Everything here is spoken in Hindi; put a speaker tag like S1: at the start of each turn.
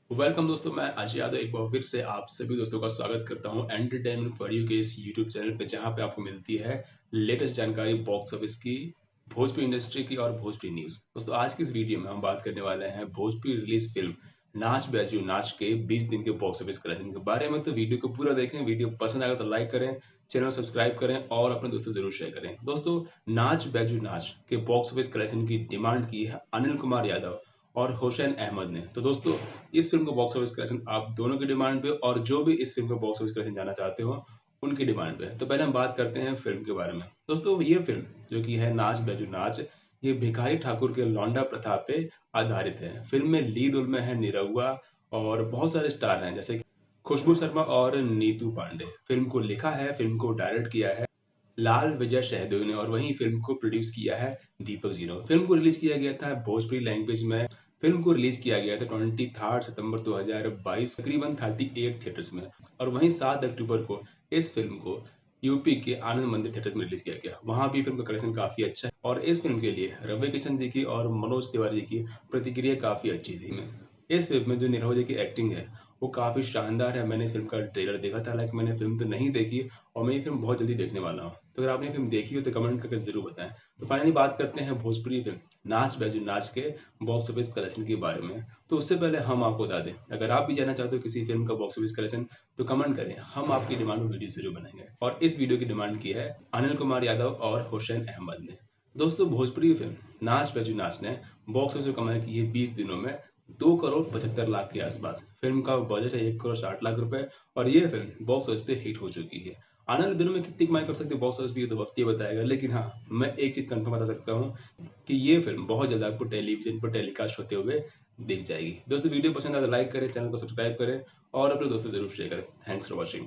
S1: वेलकम दोस्तों, मैं अजय यादव एक बार फिर से आप सभी दोस्तों का स्वागत करता हूं एंटरटेनमेंट फॉर यू के इस यूट्यूब चैनल पे, जहां पे आपको मिलती है लेटेस्ट जानकारी बॉक्स ऑफिस की, भोजपुरी इंडस्ट्री की और भोजपुरी न्यूज। दोस्तों, आज की इस वीडियो में हम बात करने वाले हैं भोजपुरी रिलीज फिल्म नाच बैजू नाच के 20 दिन के बॉक्स ऑफिस कलेक्शन के बारे में। तो वीडियो को पूरा देखें, वीडियो पसंद आएगा तो लाइक करें, चैनल सब्सक्राइब करें और अपने दोस्तों जरूर शेयर करें। दोस्तों, नाच बैजू नाच के बॉक्स ऑफिस कलेक्शन की डिमांड की है अनिल कुमार यादव और हुसैन अहमद ने। तो दोस्तों, इस फिल्म का बॉक्स ऑफिस कलेक्शन आप दोनों की डिमांड पे और जो भी इस फिल्म का बॉक्स ऑफिस कलेक्शन जानना चाहते हो उनकी डिमांड पे। तो पहले हम बात करते हैं फिल्म के बारे में। दोस्तों, ये फिल्म जो कि है नाच बैजू नाच, ये भिखारी ठाकुर के लौंडा प्रथा पे आधारित है। फिल्म में लीड रोल में है निरहुआ और बहुत सारे स्टार हैं, जैसे कि खुशबू शर्मा और नीतू पांडे। फिल्म को लिखा है, फिल्म को डायरेक्ट किया है लाल विजय शहदेव ने और वहीं फिल्म को प्रोड्यूस किया है दीपक जी ने। फिल्म को रिलीज किया गया था भोजपुरी लैंग्वेज में। फिल्म को रिलीज किया गया था 23 सितंबर 2022 तकरीबन 38 थिएटर्स में। और वहीं 7 अक्टूबर को इस फिल्म को यूपी के आनंद मंदिर थिएटर्स में रिलीज किया गया। वहां भी फिल्म का कलेक्शन काफी अच्छा है और इस फिल्म के लिए रवि किशन जी की और मनोज तिवारी जी की प्रतिक्रिया काफी अच्छी थी। इस फिल्म में जो निरहुआ जी की एक्टिंग है वो काफी शानदार है। मैंने इस फिल्म का ट्रेलर देखा था, हालांकि मैंने फिल्म तो नहीं देखी और मैं ये फिल्म बहुत जल्दी देखने वाला हूँ। तो अगर आपने फिल्म देखी हो तो कमेंट करके जरूर बताएं। तो फाइनली बात करते हैं भोजपुरी फिल्म नाच बैजू नाच के बॉक्स ऑफिस कलेक्शन के बारे में। तो उससे पहले हम आपको बता दें, अगर आप भी जानना चाहते हो किसी फिल्म का बॉक्स ऑफिस कलेक्शन तो कमेंट करें, हम आपकी डिमांड में वीडियो जरूर बनाएंगे। और इस वीडियो की डिमांड की है अनिल कुमार यादव और हुसैन अहमद ने। दोस्तों, भोजपुरी फिल्म नाच बैजू नाच ने बॉक्स ऑफिस में कमाई की है 20 दिनों में 2 करोड़ 75 लाख के आसपास। फिल्म का बजट है 1 करोड़ 60 लाख रुपए और ये फिल्म बॉक्स ऑफिस पे हिट हो चुकी है। आने वाले दिनों में कितनी कमाई कर सकती है बॉक्स ऑफिस पे, ये तो वक्त ही बताएगा। लेकिन हाँ, मैं एक चीज कंफर्म बता सकता हूँ कि ये फिल्म बहुत जल्द आपको टेलीविजन पर टेलीकास्ट होते हुए दिख जाएगी। दोस्तों, वीडियो पसंद आए तो लाइक करें, चैनल को सब्सक्राइब करें और अपने दोस्तों जरूर शेयर करें। Thanks for watching.